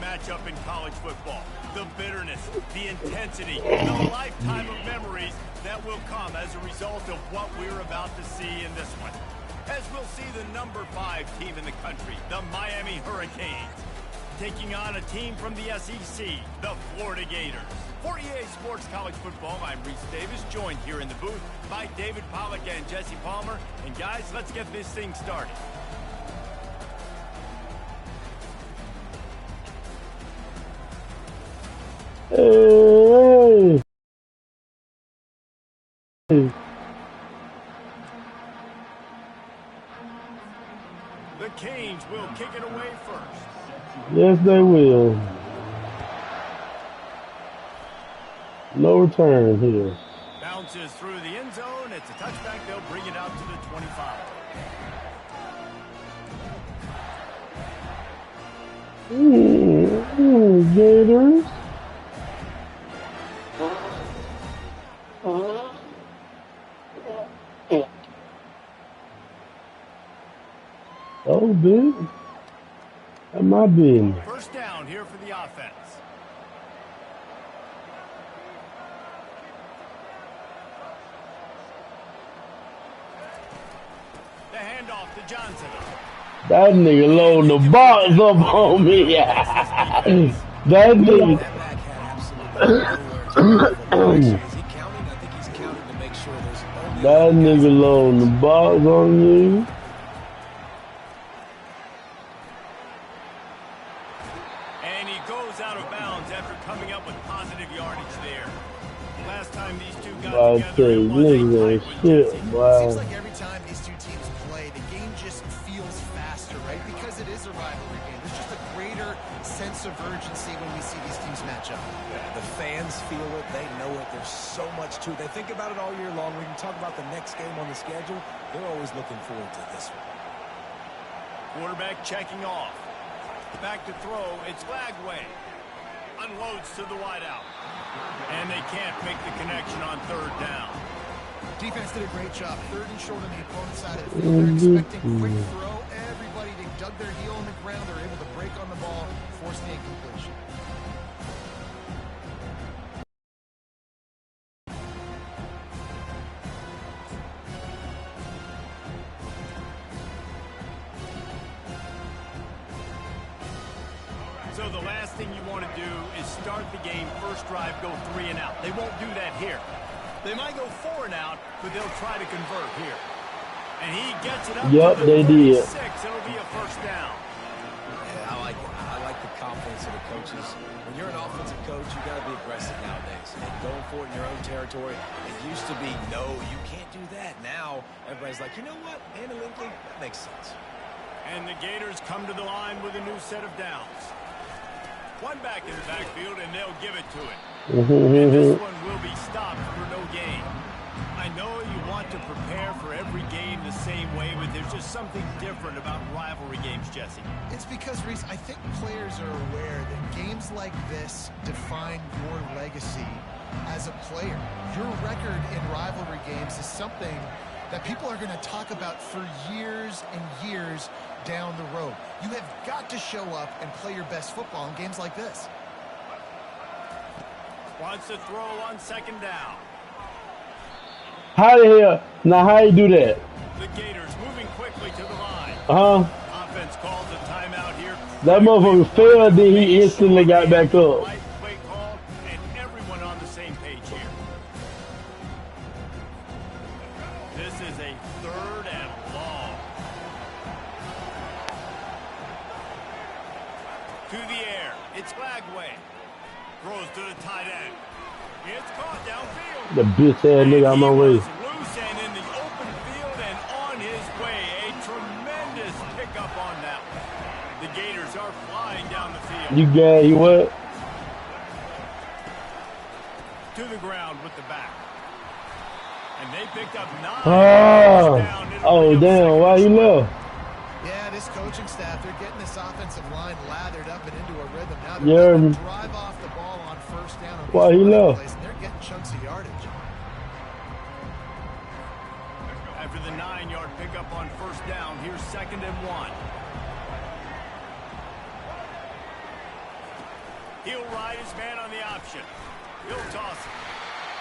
matchup in college football. The bitterness, the intensity, the lifetime of memories that will come as a result of what we're about to see in this one. As we'll see the number 5 team in the country, the Miami Hurricanes, taking on a team from the SEC, the Florida Gators. For EA Sports College Football, I'm Reese Davis, joined here in the booth by David Pollack and Jesse Palmer. And guys, let's get this thing started. Hey. The Canes will kick it away first. Yes, they will. No return here. Bounces through the end zone. It's a touchback. They'll bring it out to the 25. Gators. Oh, big. That might be. First down here for the offense. The handoff to Johnson. That nigga loading the box up on me. That nigga. That nigga loading the box on you. And he goes out of bounds after coming up with positive yardage there. Last time these two got together, it was a tight shit, wow. Seems like every time these two teams play, the game just feels faster, right? Because it is a rivalry game. There's just a greater sense of urgency when we see these teams match up. Yeah, the fans feel it. They know it. There's so much to it. They think about it all year long. We can talk about the next game on the schedule. They're always looking forward to this one. Quarterback checking off. Back to throw. It's Lagway. Unloads to the wideout. And they can't make the connection on third down. Defense did a great job. Third and short on the opponent's side of the field. They're expecting quick throw. Everybody, they dug their heel on the ground. They're able to break on the ball, force the incompletion. So the last thing you want to do is start the game, first drive, go 3 and out. They won't do that here. They might go 4 and out, but they'll try to convert here. And he gets it up to the 36. It'll be a first down. Yeah, I like it. I like the confidence of the coaches. When you're an offensive coach, you got to be aggressive nowadays. And going for it in your own territory, it used to be, no, you can't do that. Now, everybody's like, you know what? Analytically, that makes sense. And the Gators come to the line with a new set of downs. One back in the backfield, and they'll give it to it. And this one will be stopped for no gain. I know you want to prepare for every game the same way, but there's just something different about rivalry games, Jesse. It's because, Reese, I think players are aware that games like this define your legacy as a player. Your record in rivalry games is something that people are going to talk about for years and years down the road. You have got to show up and play your best football in games like this. Wants to throw on second down. How the hell? Now how you do that? The Gators moving quickly to the line. Offense calls a timeout here. That motherfucker failed, then he instantly got back up. Right play call, and everyone on the same page here. This is a 3rd and long. To the air. It's Lagway. Throws to the tight end. It's caught downfield. The bitch ass nigga on my way. Loose and in the open field and on his way. A tremendous pickup on that one. The Gators are flying down the field. You got you what? To the ground with the back. And they picked up 9. Oh damn, why you left? Yeah, this coaching staff, they're getting this offensive line lathered up and into a rhythm. Now they're going to drive off the ball on first down. Why he left? And they're getting chunks of yardage. After the 9-yard pickup on first down, here's 2nd and 1. He'll ride his man on the option. He'll toss it.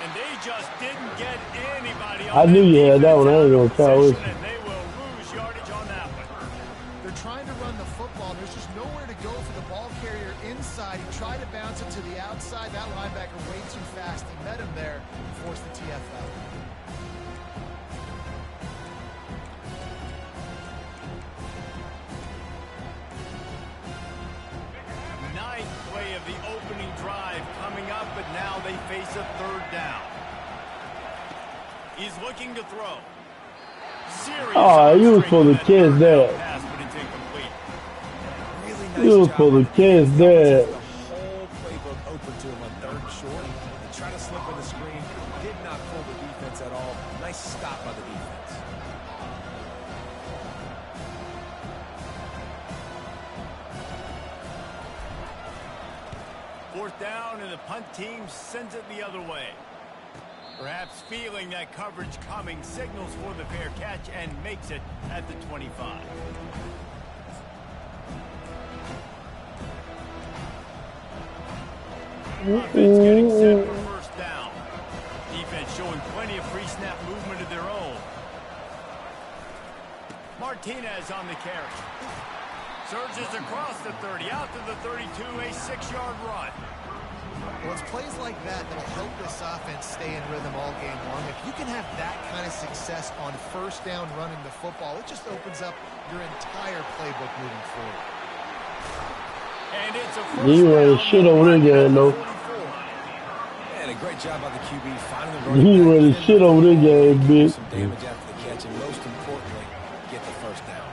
And they just didn't get anybody on I knew you had that one. I ain't gonna tell you. and they will lose yardage on that one. They're trying to run the football. There's just nowhere to go for the ball carrier inside. He tried to bounce it to the outside. That linebacker way too fast. He met him there and forced the TFL. Ninth play of the opening drive coming up, but now they face a third down. He's looking to throw. Oh, you was for the kids there. Pass, but it's incomplete. Really nice You was job for the on kids defense. there. The whole playbook open to him on third and short. They try to slip on the screen. Did not fool the defense at all. Nice stop by the defense. Fourth down, and the punt team sends it the other way. Perhaps feeling that coverage coming, signals for the fair catch and makes it at the 25. Offense getting set for first down. Defense showing plenty of free snap movement of their own. Martinez on the carry. Surges across the 30, out to the 32, a 6-yard run. Well, it's plays like that that'll help this offense stay in rhythm all game long. If you can have that kind of success on first down running the football, it just opens up your entire playbook moving forward. And it's a first You ready shit over there, guy, though. And a great job by the QB finding the He running ready back. shit over there, guy, bitch. Some damage after the catch, and most importantly, get the first down.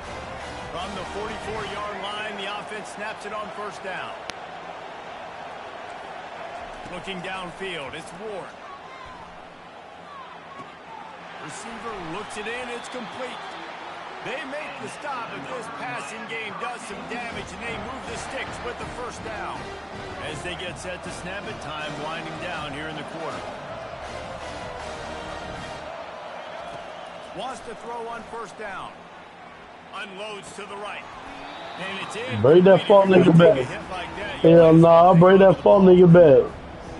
From the 44-yard line, the offense snaps it on first down. Looking downfield, it's Ward. Receiver looks it in, it's complete. They make the stop, but this passing game does some damage, and they move the sticks with the first down. As they get set to snap it, time winding down here in the quarter. Wants to throw on first down. Unloads to the right. And it's in. Bring that fuck nigga back. Hell nah, bring that fuck nigga back.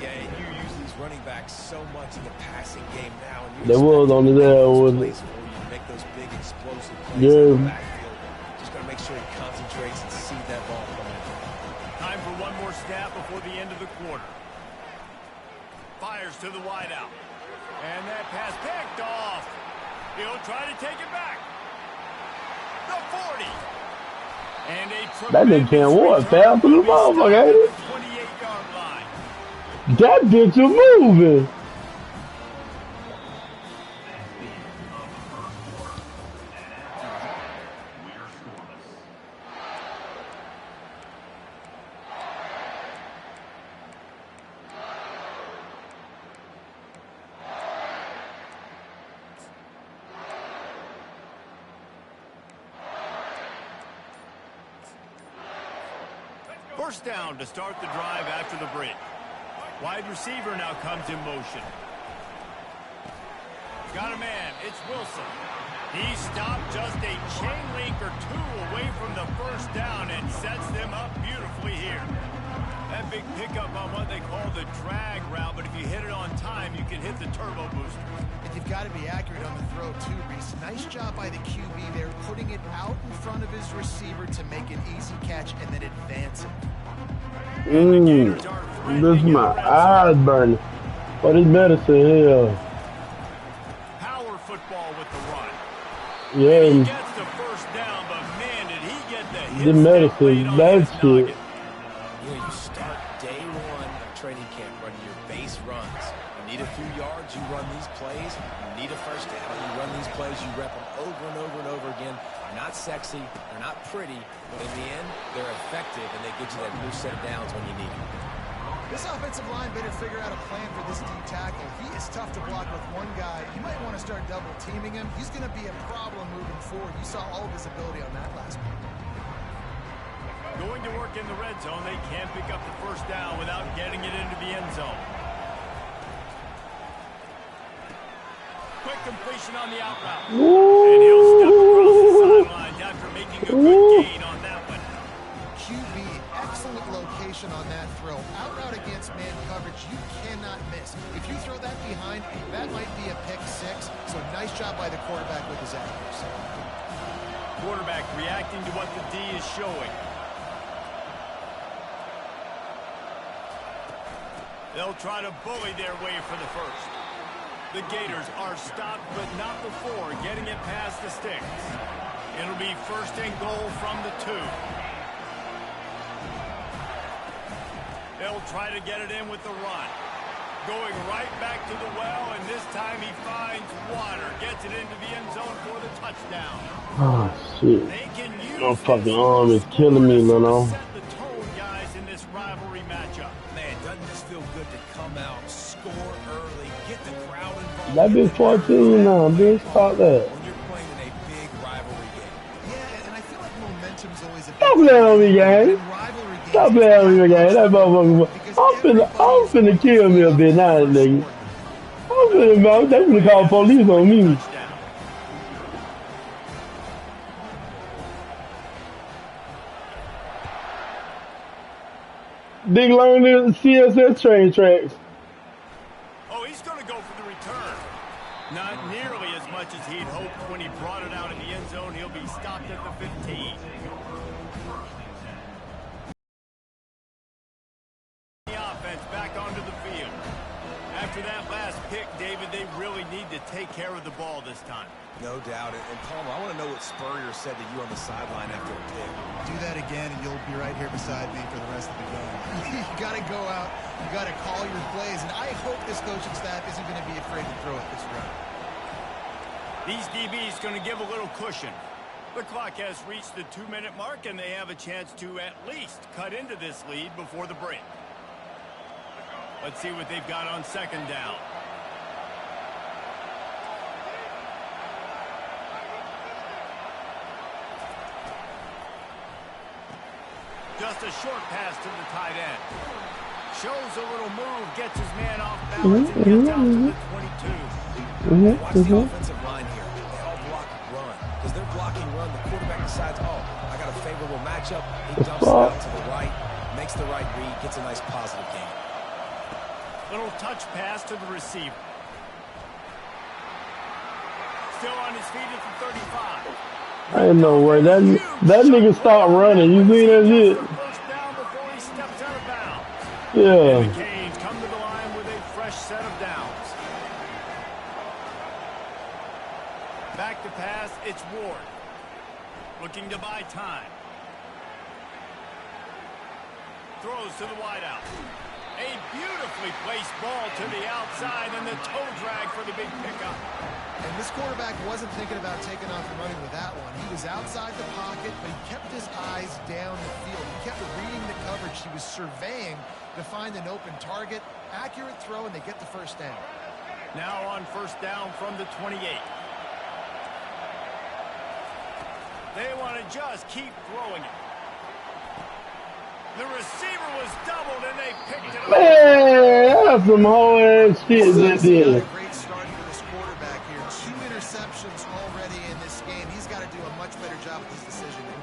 Yeah, you use these running backs so much in the passing game now. And They was on the there, wasn't it? you make those big explosive plays Yeah. in the backfield. Just got to make sure he concentrates and see that ball coming. Time for one more snap before the end of the quarter. Fires to the wideout. And that pass picked off. He'll try to take it back. The 40. And a That nigga can't walk fast through the motherfucker, ain't it? 28-yard line. That bitch is moving. First down to start the drive after the break. Wide receiver now comes in motion. Got a man. It's Wilson. He stopped just a chain link or two away from the first down and sets them up beautifully here. That big pickup on what they call the drag route, but if you hit it on time, you can hit the turbo booster. And you've got to be accurate on the throw, too, Reese. Nice job by the QB there, putting it out in front of his receiver to make an easy catch and then advance it. This is my eyes burning. What is medicine here? Power football with the run. Yeah, He gets the first down, but man, did he get the hit the medicine, that shit. You start day one of training camp running your base runs. You need a few yards, you run these plays. You need a first down, you run these plays. You rep them over and over and over again. They're not sexy, they're not pretty, but in the end, they're effective, and they get you that new set of downs when you need them. This offensive line better figure out a plan for this D tackle. He is tough to block with one guy. You might want to start double teaming him. He's going to be a problem moving forward. You saw all of his ability on that last one. Going to work in the red zone, they can't pick up the first down without getting it into the end zone. Quick completion on the out route. And he'll step across the sidelines after making a good gain on that one. QB, excellent location caution on that throw. Out route against man coverage, you cannot miss. If you throw that behind, that might be a pick six. So nice job by the quarterback with his accuracy. Quarterback reacting to what the D is showing. They'll try to bully their way for the first. The Gators are stopped, but not before getting it past the sticks. It'll be first and goal from the 2. They'll try to get it in with the run. Going right back to the well, and this time he finds water. Gets it into the end zone for the touchdown. Oh, shit. They can use My fucking arm is killing me, Leno. set the tone, guys, in this rivalry matchup. Man, doesn't this feel good to come out, score early, get the crowd involved? That bitch 14 now, bitch. Stop that. When you're playing in a big rivalry game. Yeah, and I feel like momentum's always a Stop playing on me, gang. in rivalry games. Stop playing on me, gang. That motherfucker. I'm finna kill me a bit now, nigga. They finna call police on me. They learned the CSS train tracks. Oh, he's going to go for the return. Not nearly as much as he'd hoped when he brought it out in the end zone. He'll be stopped at the 15. The offense back onto the field. After that last pick, David, they really need to take care of the ball this time. No doubt. And Palmer, I want to know what Spurrier said to you on the sideline after a pick. Do that again, and you'll be right here beside me for the rest of the game. You got to go out. You got to call your plays, and I hope this coaching staff isn't going to be afraid to throw it this round. These DBs going to give a little cushion. The clock has reached the 2-minute mark, and they have a chance to at least cut into this lead before the break. Let's see what they've got on second down. Just a short pass to the tight end. Shows a little move, gets his man off balance, and gets out to the 22. Watch the offensive line here. They all block run. Because they're blocking run, the quarterback decides, oh, I got a favorable matchup. He dumps it out to the right, makes the right read, gets a nice positive gain. Little touch pass to the receiver. Still on his feet at the 35. Ain't no way. That nigga stopped running. You see that shit? First down before he steps out of bounds. Yeah. And the Canes come to the line with a fresh set of downs. Back to pass, it's Ward. Looking to buy time. Throws to the wideout. A beautifully placed ball to the outside, and the toe drag for the big pickup. And this quarterback wasn't thinking about taking off and running with that one. He was outside the pocket, but he kept his eyes down the field. He kept reading the coverage. He was surveying to find an open target. Accurate throw, and they get the first down. Now on first down from the 28. They want to just keep throwing it. The receiver was doubled, and they picked it up. Man, that's some whole ass shit that did. Great start for this quarterback here. 2 interceptions already in this game. He's got to do a much better job with his decision making.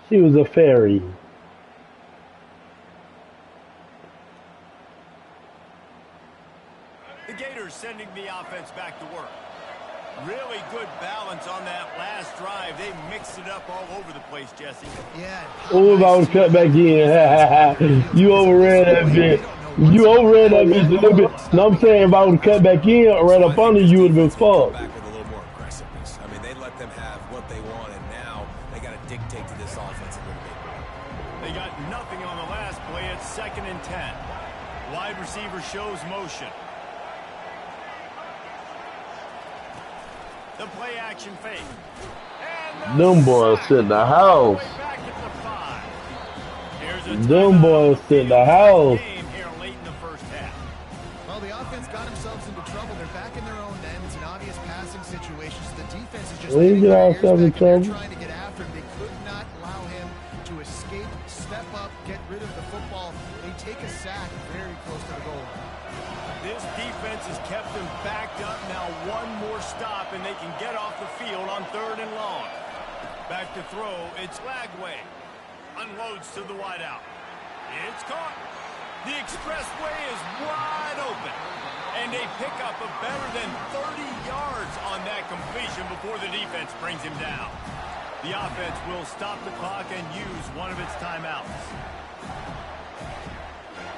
She was a fairy. The Gators sending the offense back to work. Really good balance on that last drive. They mixed it up all over the place, Jesse. Yeah. Oh, if I was cut back in. You overran that bit. You overran that bitch a little bit. No, I'm saying if I would cut back in right up under you, would have been fucked. Back with a little more aggressiveness. I mean, they let them have what they want, and now they got to dictate to this offense a little bit. They got nothing on the last play. It's 2nd and 10. Wide receiver shows motion. The play action fake. Them boys sit in the house. Them boys sit in the house. Well, the offense got themselves into trouble. They're back in their own end. It's an obvious passing situation. So the defense is just We get ourselves in trouble. trying to get after him. They could not allow him to escape, step up, get rid of the football. They take a sack very close to the goal line. This defense has kept them backed up. Now one more stop, and they can get off the field on 3rd and long. Back to throw. It's Lagway. Unloads to the wideout. It's caught. The expressway is wide open. And they pick up a better than 30 yards on that completion before the defense brings him down. The offense will stop the clock and use one of its timeouts.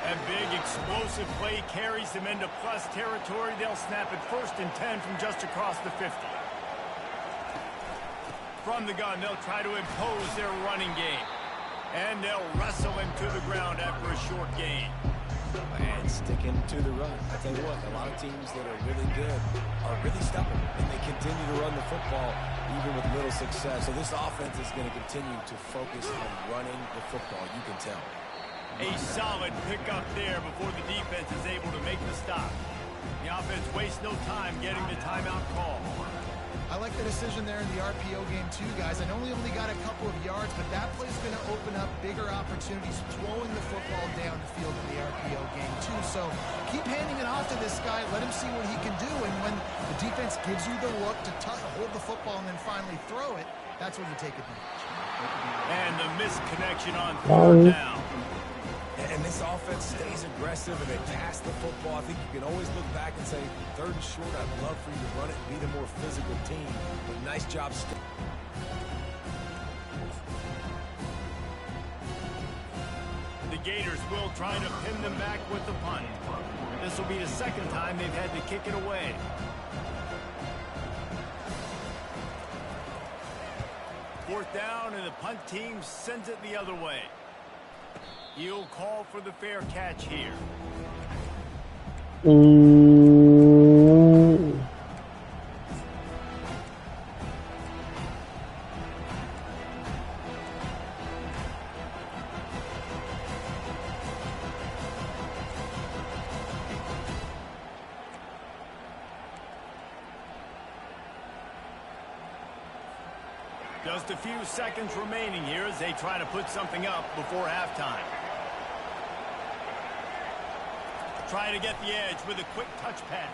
A big explosive play carries them into plus territory. They'll snap it 1st and 10 from just across the 50. From the gun, they'll try to impose their running game. And they'll wrestle him to the ground after a short gain. And sticking to the run. I tell you what, a lot of teams that are really good are really stubborn, and they continue to run the football even with little success. So this offense is going to continue to focus on running the football, you can tell. A solid pickup there before the defense is able to make the stop. The offense wastes no time getting the timeout call. I like the decision there in the RPO game too, guys. I know we only got a couple of yards, but that play's going to open up bigger opportunities throwing the football down the field in the RPO game too. So keep handing it off to this guy. Let him see what he can do. And when the defense gives you the look to hold the football and then finally throw it, that's when you take advantage. And the misconnection on 3rd down. And this offense stays aggressive and they pass the football. I think you can always look back and say, 3rd and short, I'd love for you to run it and be the more physical team. But nice job. The Gators will try to pin them back with the punt. This will be the 2nd time they've had to kick it away. Fourth down, and the punt team sends it the other way. He'll call for the fair catch here. Just a few seconds remaining here as they try to put something up before halftime. Trying to get the edge with a quick touch pass.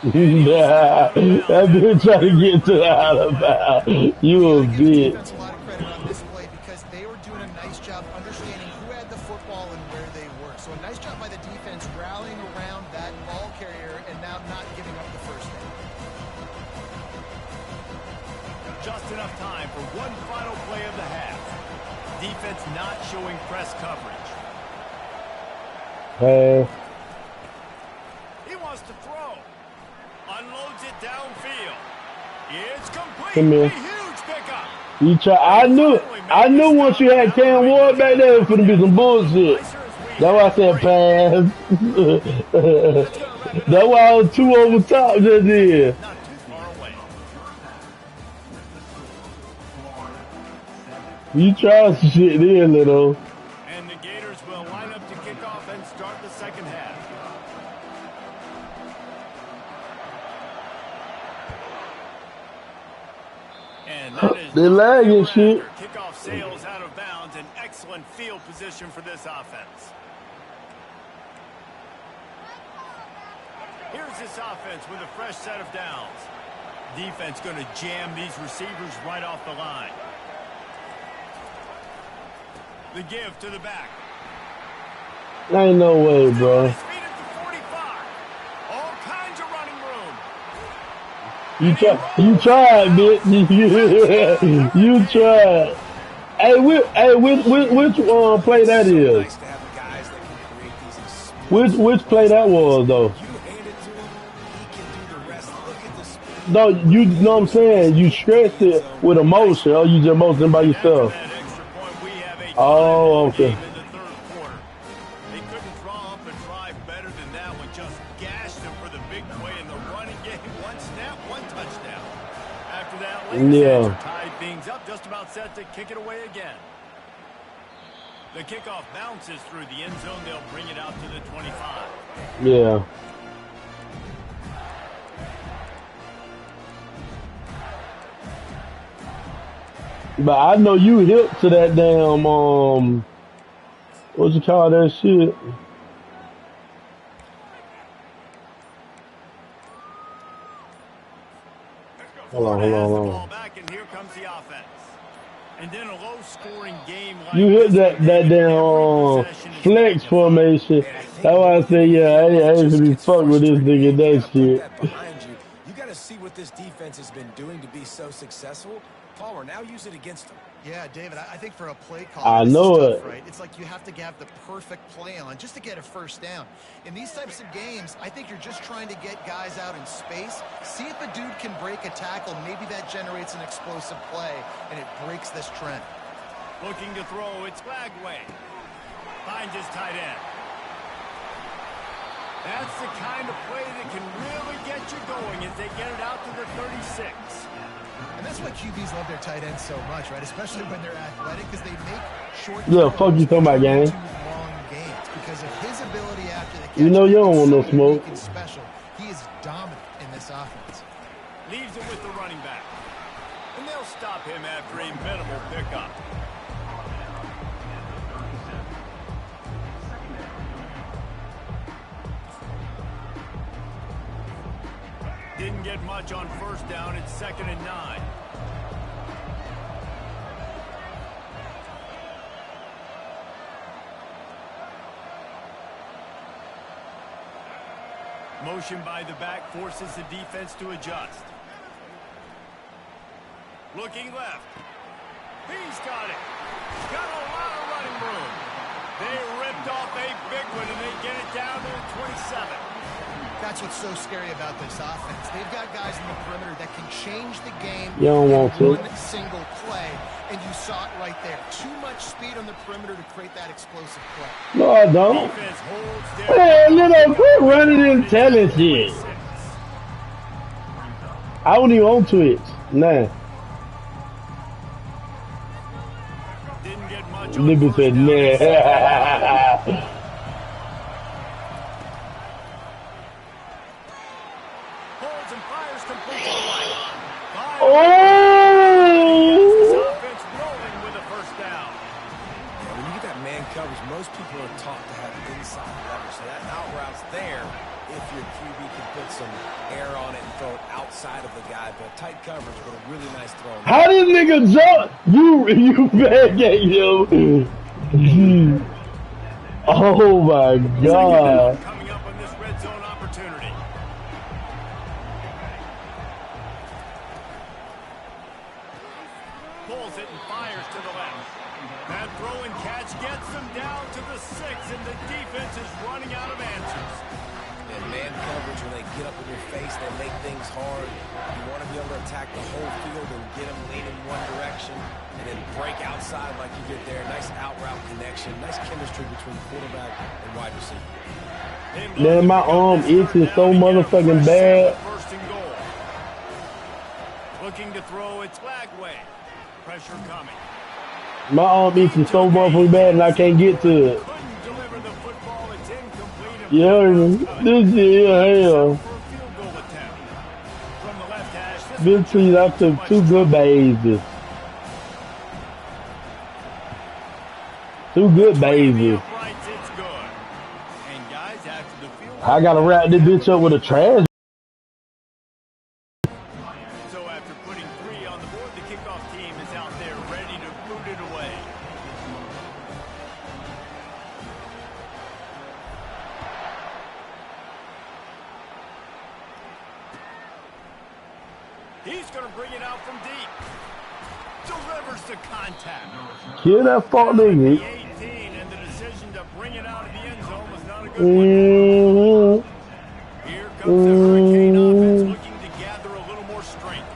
Nah, that bitch trying to get to the out of bounds. You a bitch. That's a lot of credit on this play because they were doing a nice job understanding who had the football and where they were. So a nice job by the defense rallying around that ball carrier and now not giving up the first down. Just enough time for one final play of the half. Defense not showing press coverage. Hey. He wants to throw. Unloads it downfield. It's complete. Come here. A huge pickup. You try. I knew once you had Cam Ward back there, it was gonna be some bullshit. That's why I said pass. That's why I was 2 over top just there. Not too far away. You try some shit there, little. And the Gators will line up to kick off and start the 2nd half. And that is They lagging shit. kickoff sails out of bounds. An excellent field position for this offense. Here's this offense with a fresh set of downs. Defense going to jam these receivers right off the line. The give to the back. Ain't no way, bro. His feet at the 45. All kinds of running room. You tried, bitch. You tried. Hey, which play that is? Nice to have the guys that can create these. Which play that was though? You hand it to him, he can do the rest. Look at the speed. No, you know what I'm saying? You stretched it with emotion, or you just motioning by yourself? After that extra point, we have a Oh, okay. game in the 3rd quarter. They couldn't draw up a drive better than that one. Just gashed them for the big play in the running game. One snap, one touchdown. After that, Lakers tied things up, just about set to kick it away again. The kickoff bounces through the end zone. They'll bring it out to the 25. Yeah. But I know you hip to that damn what you call that shit? Hold on, Florida hold on, has the hold ball on. back, and here comes the offense. And then a low-scoring game like You hit this that one, David, every damn possession is flex magnified. formation. And I think That's why I more than say yeah, anything else, I it ain't just really gets fuck with this frustrating. nigga You that got to put shit. that behind you. You got to see what this defense has been doing to be so successful. Palmer, now use it against them. Yeah, David, I think for a play caller, I this is know tough, it. right? It's like you have to have the perfect play on just to get a first down. In these types of games, I think you're just trying to get guys out in space, see if a dude can break a tackle. Maybe that generates an explosive play, and it breaks this trend. Looking to throw, it's Flagway. Finds his tight end. That's the kind of play that can really get you going as they get it out to the 36. And that's why QBs love their tight ends so much, right? Especially when they're athletic, because they make short Yeah, fuck you talking about, gang. long games. Because of his ability after the catch, You know you don't want no so smoke. unique and special. He is dominant in this offense. Leaves it with the running back. And they'll stop him after a minimal pickup. Didn't get much on first down. It's 2nd and 9. Motion by the back forces the defense to adjust. Looking left. He's got it. Got a lot of running room. They ripped off a big one, and they get it down to the 27. That's what's so scary about this offense. They've got guys in the perimeter that can change the game You don't in want to. one single play, and you saw it right there. Too much speed on the perimeter to create that explosive play. No, I don't. Defense holds their Man, little quit running and telling shit. I wasn't even on Twitch. Nah. Didn't get much on Nigga first said down. It's 2nd and 9. nah. Holds and fires complete to the right. Fires. This Oh! offense rolling with a first down. Yeah, when you get that man coverage, most people are taught to have inside leverage. So that out route's there if your QB can put some air on it and throw it outside of the guy. But tight coverage with a really nice throw. How this nigga jump? You bad at yo. Oh my god. Coming up on this red zone opportunity. Pulls it and fires to the left. That throw and catch gets them down to the 6, and the defense is running out of answers. And man coverage, when they get up in your face, they make things hard. You want to be able to attack the whole field and get them leaning one direction and then break outside like you did there. Nice out route connection. Nice chemistry between quarterback and wide receiver. Man, my arm itching so motherfucking bad. First and goal. Looking to throw, it's Flagway. Pressure coming. My arm itching so motherfucking bad and I can't get to it. Couldn't deliver the football. It's incomplete. Yeah, this is hell. For a field goal attempt. From the left hash, This season I took 2 good bases. 2 good bases. uprights, it's good. And guys, after the field I gotta wrap this bitch up with a trash. so after putting 3 on the board, the kickoff team is out there ready to boot it away. He's going to bring it out from deep. Delivers the contact. Kill that fuck The nigga. 18, and the decision to bring it out of the end zone was not a good one. Here comes the Hurricane offense looking to gather a little more strength.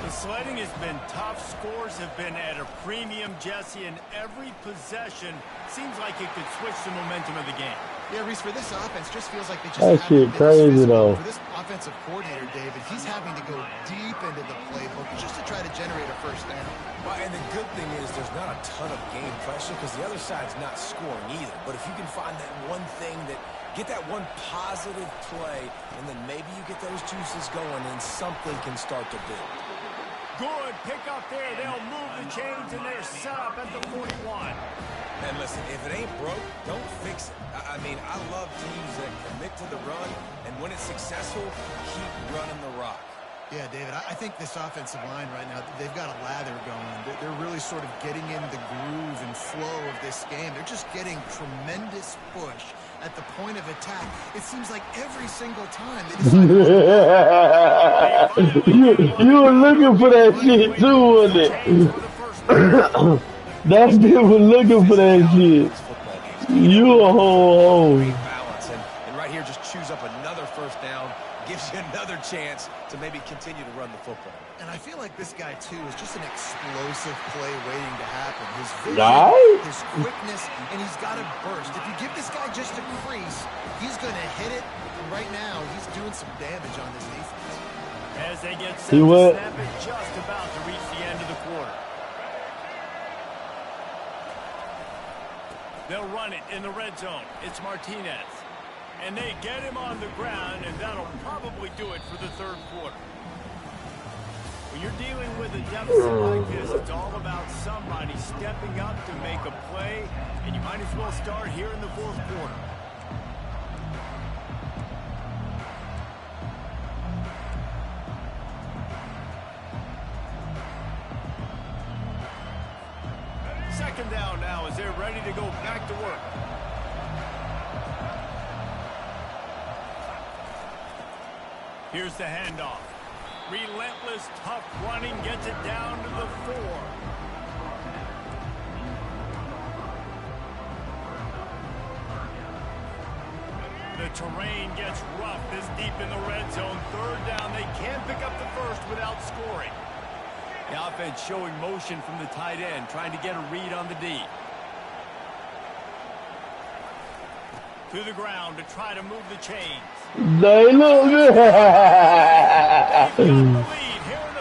The sledding has been tough. Scores have been at a premium, Jesse, and every possession seems like it could switch the momentum of the game. Yeah, Reese, for this offense, just feels like they just That haven't shit been crazy, physical. though. For this offensive coordinator, David, he's having to go deep into the playbook just to try to generate a first down. Well, and the good thing is there's not a ton of game pressure because the other side's not scoring either. But if you can find that one thing that get that one positive play, and then maybe you get those juices going and something can start to build. Good pickup there. They'll move the chains, and they're set up at the 41. And listen, if it ain't broke, don't fix it. I mean, I love teams that commit to the run, and when it's successful, keep running the rock. Yeah, David, I think this offensive line right now, they've got a lather going. They're really sort of getting in the groove and flow of this game. They're just getting tremendous push at the point of attack. It seems like every single time they decide you were looking for that shit too, wasn't it? That dude was looking for that shit. You a whole balance, and right here just chews up another first down, gives you another chance to maybe continue to run the football. And I feel like this guy, too, is just an explosive play waiting to happen. His vision, his quickness, and he's got a burst. If you give this guy just a crease, he's going to hit it. And right now, he's doing some damage on this defense. As they get set to snap it, just about to reach the end of the quarter. They'll run it in the red zone. It's Martinez. And they get him on the ground, and that'll probably do it for the third quarter. When you're dealing with a deficit like this, it's all about somebody stepping up to make a play, and you might as well start here in the fourth quarter. Second down now as they're ready to go back to work. Here's the handoff. Relentless, tough running gets it down to the 4. The terrain gets rough this deep in the red zone. Third down, they can't pick up the first without scoring. The offense showing motion from the tight end, trying to get a read on the D. To the ground to try to move the chains. They look good.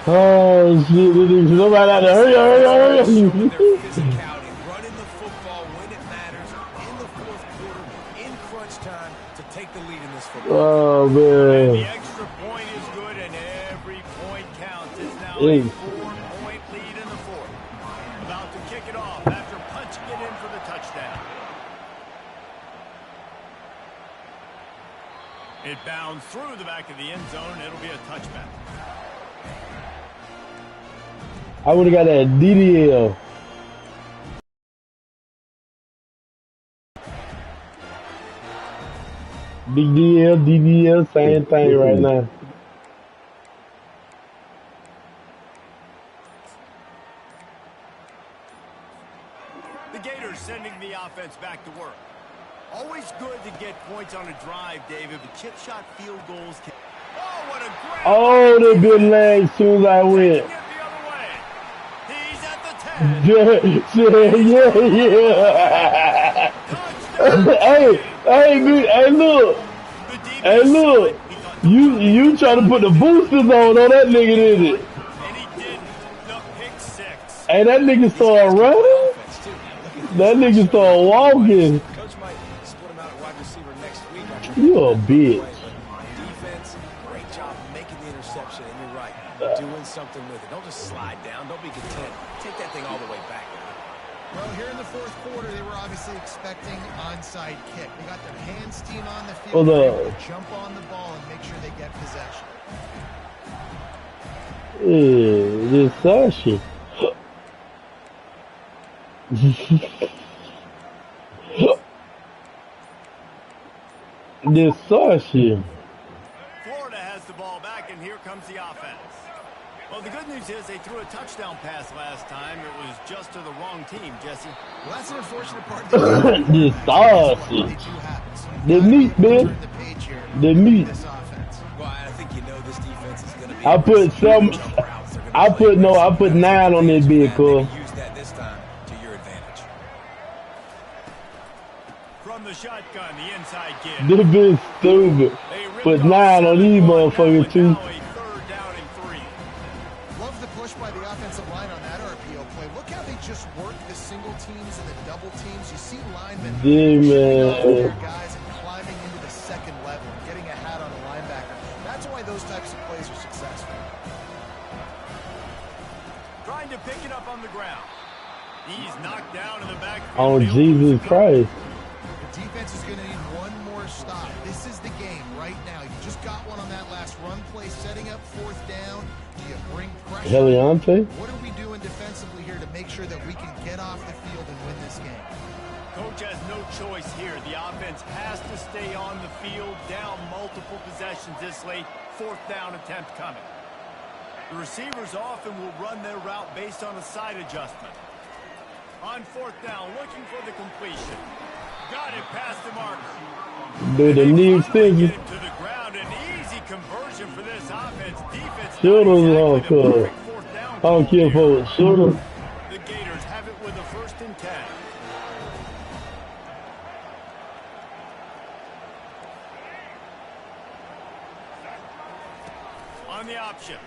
Oh shit! Somebody out there! Hurry! Running the football when it matters in the fourth quarter, in crunch time, to take the lead in this football. Oh man! The extra point is good, and every point counts. It's now a 4-point lead in the fourth. About to kick it off after punching it in for the touchdown. It bounds through the back of the end zone. It'll be a touchback. I would have got that DDL. Big DL, DDL, same thing right now. The Gators sending the offense back to work. Always good to get points on a drive, David, but chip shot field goals can... Oh, what a great... Oh, the good leg as soon as I went. He's at the 10. Hey, look. You trying to put the boosters on that nigga, did it? And he did the pick 6. Hey, that nigga started running. That nigga started walking. Coach might split him out at wide receiver next week. You a bitch. Defense, great job making the interception, and you're right, doing something with it. Don't just slide down. Don't be content. Take that thing all the way back. Well, here in the fourth quarter, they were obviously expecting onside kick. They got their hands team on the field. To jump on the ball and make sure they get possession. This Sashi. This Sashi. Florida has the ball back, and here comes the offense. Well, the good news is they threw a touchdown pass last time. It was just to the wrong team, Jesse. Well, that's an unfortunate part. This Sashi. The meat, man. The meat. Well, I think you know this defense is going to be... I put 9 on this vehicle. Use that this time to your advantage. From the shotgun, the inside kid. This bitch stupid. Put 9 on these motherfuckers too. Third down and 3. Love the push by the offensive line on that RPO play. Look how they just work the single teams and the double teams. You see linemen pushing their guys and climbing into the second level and getting a hat on a linebacker. That's why those types of plays are successful. Trying to pick it up on the ground. He's knocked down in the backfield. Oh, Jesus Christ. The defense is going to need one more stop. This is the game right now. You just got one on that last run play, setting up fourth down. Do you bring pressure? Heliante? What are we doing defensively here to make sure that we can get off the field and win this game? Coach has no choice here. The offense has to stay on the field, down multiple possessions this late. Fourth down attempt coming. The receivers often will run their route based on a side adjustment. On fourth down, looking for the completion. Got it past the marker. Dude, the knee extension. Get him to the ground. An easy conversion for this offense. Defense. Should've, I don't care for it. Should've. The Gators have it with a 1st and 10. On the option.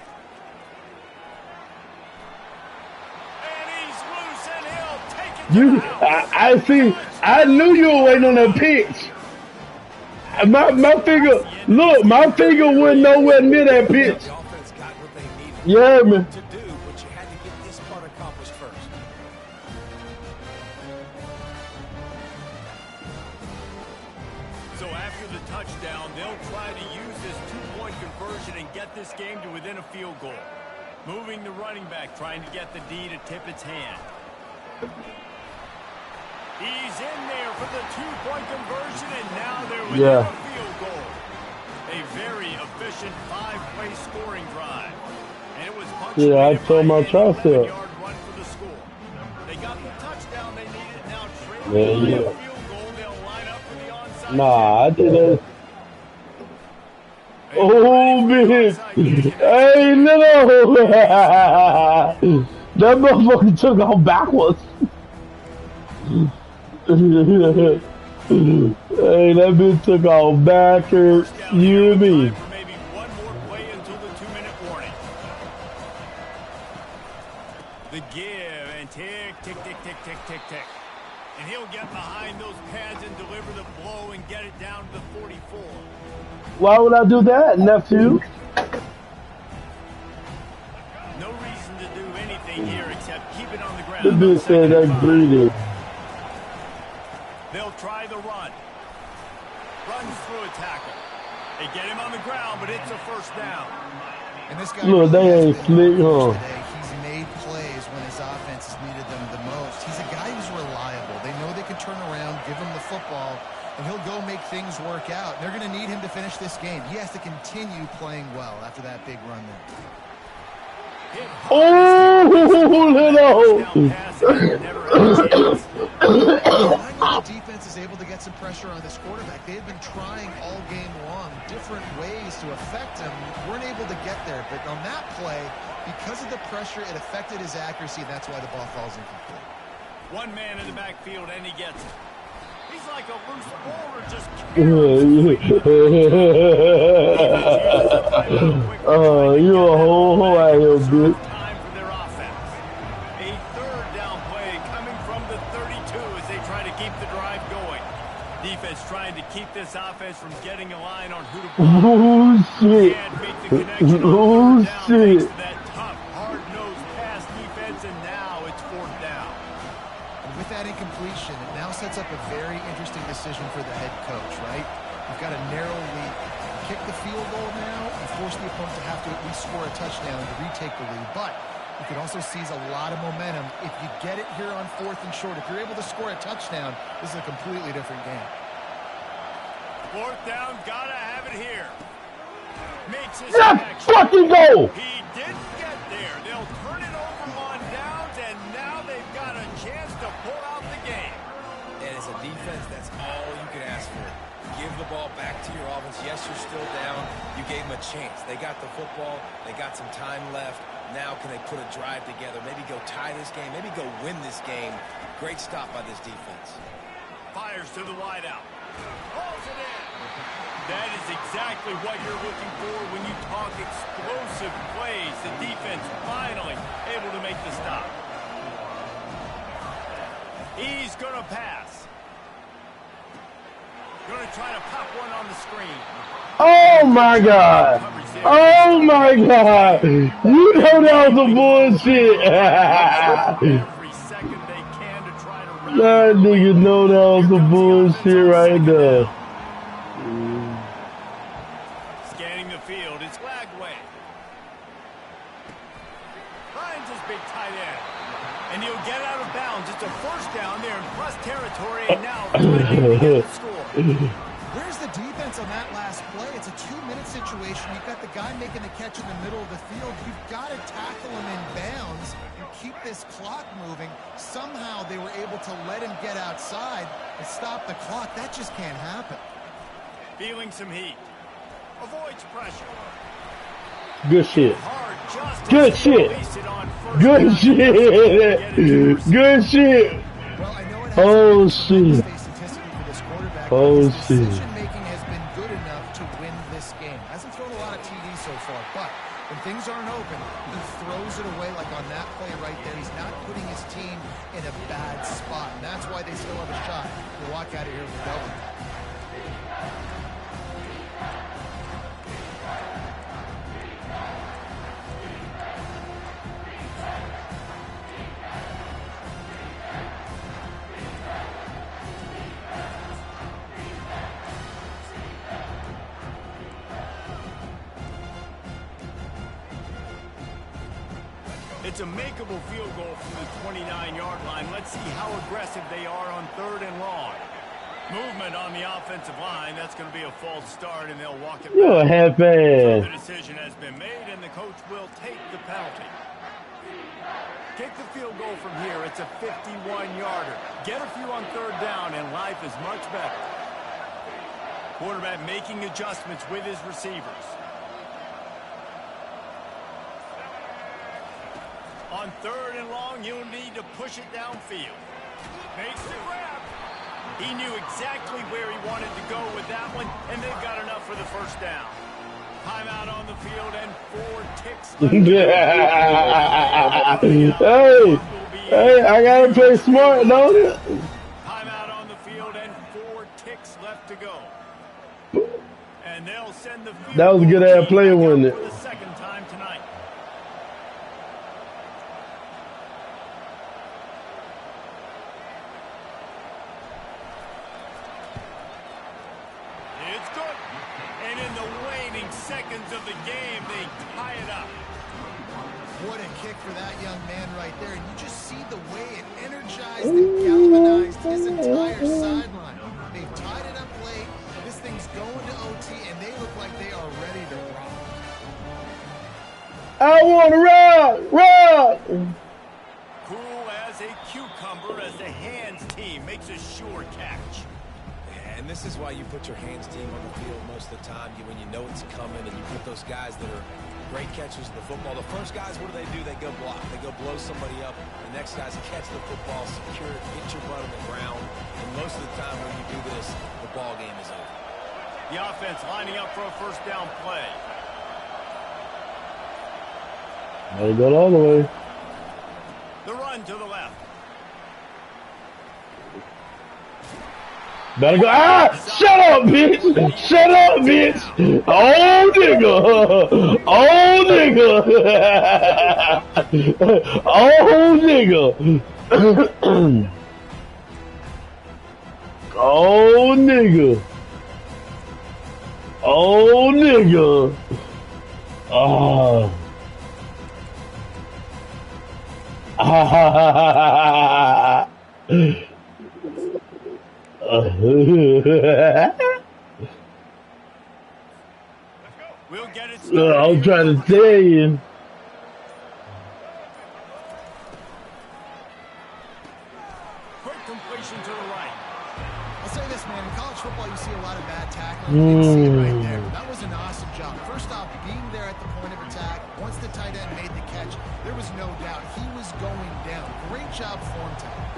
And he's loose and he'll take it to the house. I see. I knew you were waiting on that pitch. My finger, look, my finger went nowhere near that pitch. The offense got what they needed Yeah, man. to do, but you had to get this part accomplished first. So after the touchdown, they'll try to use this two-point conversion and get this game to within a field goal. Moving the running back, trying to get the D to tip its hand. He's in there for the two-point conversion, and now they're within a field goal. A very efficient 5-play scoring drive. And it was punctuated I told my by an tricep. 11-yard run for the score. They got the touchdown they needed. Now trailing by a field goal, they'll line up for the onside. Nah, I did that. Oh, man. Hey, no. That motherfucker took off backwards. Hey, that bitch took off backwards. You and me. For maybe one more play until the 2-minute warning. The give and tick, tick, tick, tick, tick, tick, tick. And he'll get behind those pads and deliver the blow and get it down to the 44. Why would I do that, nephew? No reason to do anything here except keep it on the ground. The bitch said that's bleeding. They'll try the run. Runs through a tackle. They get him on the ground, but it's a first down. And this guy Look, they ain't slick, huh? He's made plays when his offense has needed them the most. He's a guy who's reliable. They know they can turn around, give him the football, and he'll go make things work out. They're going to need him to finish this game. He has to continue playing well after that big run there. Oh, little. The defense is able to get some pressure on this quarterback. They had been trying all game long different ways to affect him. Weren't able to get there, but on that play, because of the pressure, it affected his accuracy, and that's why the ball falls incomplete. One man in the backfield, and he gets it. He's like a loose bowler, just you a whole out here, bitch. time for their offense. A third down play coming from the 32 as they try to keep the drive going. Defense trying to keep this offense from getting a line on who to block. Oh, shit. Can't make the connection. Oh, Down thanks shit. to that tough, hard-nosed pass defense, and now it's fourth down. With that incompletion, it now sets up a very interesting decision for the head coach, right? You've got a narrow lead. Kick the field goal now and force the opponent to have to at least score a touchdown to retake the lead. But you could also seize a lot of momentum if you get it here on 4th and short. If you're able to score a touchdown, this is a completely different game. Fourth down, gotta have it here. Makes his Let's action. fucking go. He didn't get there. They'll turn it over on downs, and now they've got a chance to pull out the game. And as a defense, that's all you can ask for. Give the ball back to your offense. Yes, you're still down. You gave them a chance. They got the football. They got some time left. Now can they put a drive together? Maybe go tie this game. Maybe go win this game. Great stop by this defense. Fires to the wideout. Pulls it in. That is exactly what you're looking for when you talk explosive plays. The defense finally able to make the stop. He's going to pass. Going to try to pop one on the screen. Oh, my God. Coverage Oh my God! You know that was some bullshit. Every second they can to try to rally. That nigga know that was some bullshit right there. Scanning the field, it's Lagway. Finds his big tight end. And he'll get out of bounds. It's a first down there in plus territory, and now trying to get the score. Where's the defense on that last play? It's a 2-minute situation. You've got the guy making the catch in the middle of the field. You've got to tackle him in bounds and keep this clock moving. Somehow they were able to let him get outside and stop the clock. That just can't happen. Feeling some heat. Avoids pressure. Good shit. Hard just Good shit. Good shit. Good shit. Well, I know it Oh shit. statistically for this quarterback. Oh His shit. decision-making has been good enough to win this game. Hasn't thrown a lot of TDs so far, but when things aren't open, he throws it away like on that play right there. He's not putting his team in a bad spot, and that's why they still have a shot to walk out of here with a W. It's a makeable field goal from the 29-yard line. Let's see how aggressive they are on 3rd and long. Movement on the offensive line. That's going to be a false start, and they'll walk it back. You're a half So ass. the decision has been made, and the coach will take the penalty. Kick the field goal from here. It's a 51-yarder. Get a few on 3rd down, and life is much better. Quarterback making adjustments with his receivers. On 3rd and long, you'll need to push it downfield. Makes the grab. He knew exactly where he wanted to go with that one, and they've got enough for the first down. Timeout on the field and 4 ticks left. Hey, I gotta play smart, don't it? Timeout on the field and 4 ticks left to go. And they'll send the field That was a good ass play, wasn't it? for the second time tonight. It's good. And in the waning seconds of the game, they tie it up. What a kick for that young man right there. And you just see the way it energized and galvanized his entire sideline. They've tied it up late. This thing's going to OT, and they look like they are ready to rock. I want to rock. Cool as a cucumber as the hands team makes a sure catch. And this is why you put your hands team on the field most of the time. When you know it's coming, and you put those guys that are great catchers of the football. The first guys, what do? They go block. They go blow somebody up. The next guys catch the football, secure it, get your butt on the ground. And most of the time when you do this, the ball game is over. The offense lining up for a first down play. Gotta go the other way. The run to the left. Better go. Ah! Shut up, bitch! Shut up, bitch! Oh, nigga! Oh, nigga! Oh, nigga! Oh, nigga! Oh, nigga! Oh. We'll get it I started. was trying to tell you. Quick completion to the right. I'll say this, man. In college football, you see a lot of bad tackling. You didn't see it right there. That was an awesome job. First off, being there at the point of attack. Once the tight end made the catch, there was no doubt he was going down. Great job form time.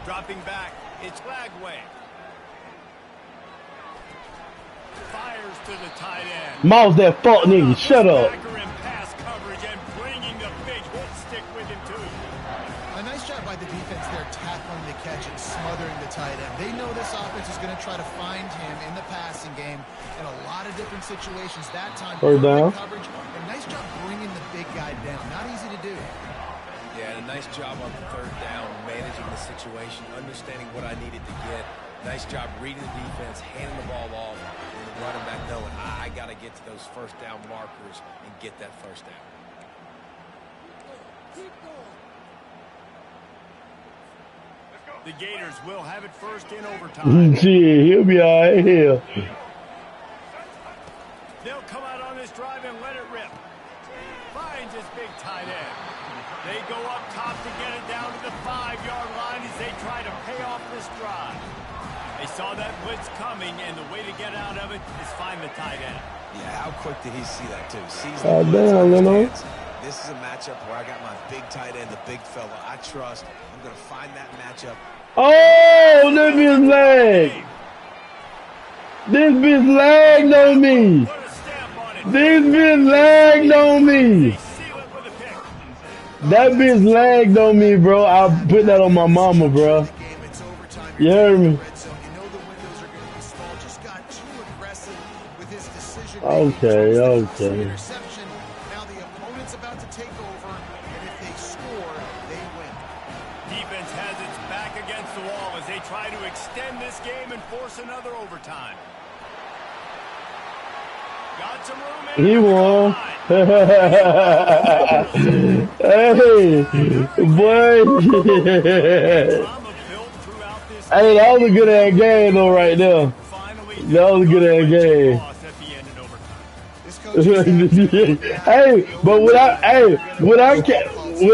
Dropping back, it's Lagway. Fires to the tight end. Mouse that fuck nigga, shut up. Backer in pass coverage and bringing the big hit stick with him too. A nice job by the defense there tackling try to find him in the passing game in a lot of different situations. That time, Third down. coverage, and nice job bringing the big guy down. Not easy to do. Yeah, and a nice job on the third down, managing the situation, understanding what I needed to get. Nice job reading the defense, handing the ball off, and the running back knowing I got to get to those first down markers and get that first down. The Gators will have it first in overtime. Shit, he'll be all right here. They'll come out on this drive and let it rip. Finds his big tight end. They go up top to get it down to the 5-yard line as they try to pay off this drive. They saw that blitz coming, and the way to get out of it is find the tight end. Yeah, how quick did he see that, too? Sees Oh, the blitz, damn, understands. This is a matchup where I got my big tight end, the big fella. I trust. I'm going to find that matchup. Oh, this bitch lag. This bitch lagged on me. Put a stamp on it. This bitch lagged on me. They seal it with a pick. That bitch lagged on me, bro. I put that on my mama, bro. Game, it's overtime. You heard me? Red zone. You know the windows are going to be small. Just got too aggressive with his decision. Okay, okay. Interception. Now the opponent's about to take over, and if they score, they win. Defense has its back against the wall as they try to extend this game and force another overtime. Got some room in He the won. line. Hey, boy. Drama built throughout this Hey, that was a good ass game though, right there. finally That was a good ass game. loss at the end in overtime. This coach is Hey, but when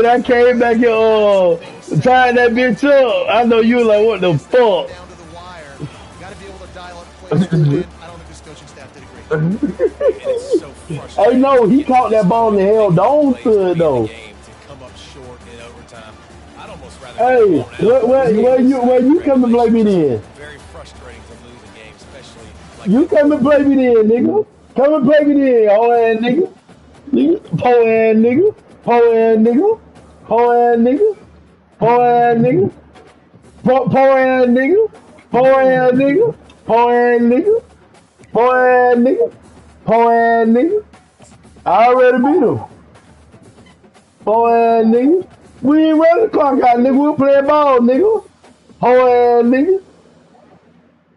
I came back and tied that bitch up, I know you were like, what the fuck? down to the wire. You got to be able to dial up plays to win. I don't think this coaching staff did a great job. And it's so frustrating. Hey, no, he caught that ball and held on to it though. Game to come up short in overtime. I'd almost rather Hey, get blown out. where you come and play me then? Very frustrating to lose a game, especially like You come and play me then, nigga. Come and play me then, hoe ass nigga. Nigga, po ass nigga. Po ass nigga. Po ass nigga. Po ass nigga. Po ass nigga. Po ass nigga. Po ass nigga. Po ass nigga. Po ass nigga. I already beat him. Po ass nigga. We ain't ready to clock out, nigga. We'll play ball, nigga. Ho ass nigga.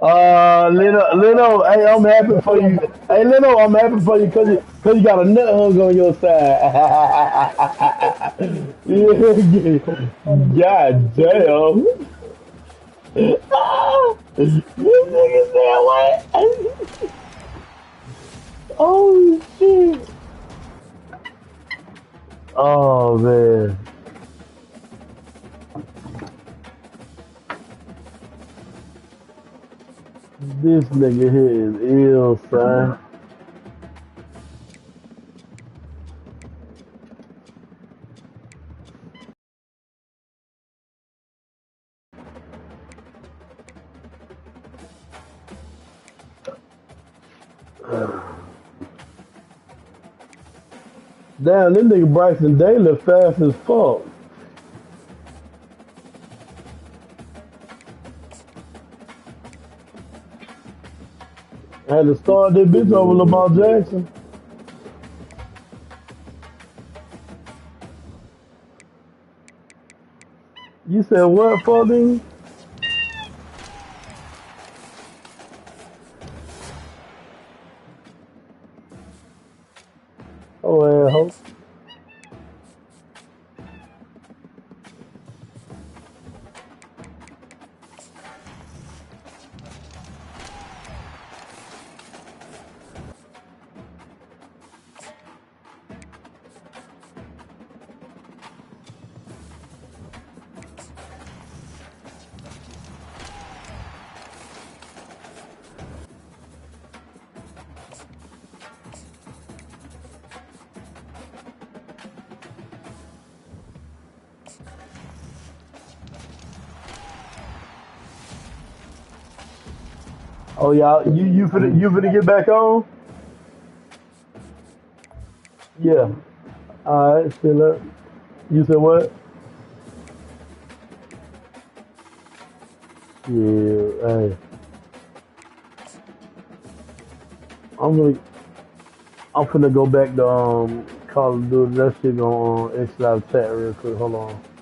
Leno, hey, I'm happy for you. Hey, Leno, I'm happy for you because you got a nut hung on your side. God damn. This nigga said what? Oh, shit. Oh, man. This nigga here is ill, son. Damn, this nigga Bryson Daly fast as fuck. I had to start this bitch over Lamar Jackson. You said what for me? Oh, asshole. Oh y'all, you finna get back on? Yeah. Alright, still up. You said what? Yeah, hey. I'm gonna I'm finna go back to Call of Duty. That shit on X Live chat real quick. Hold on.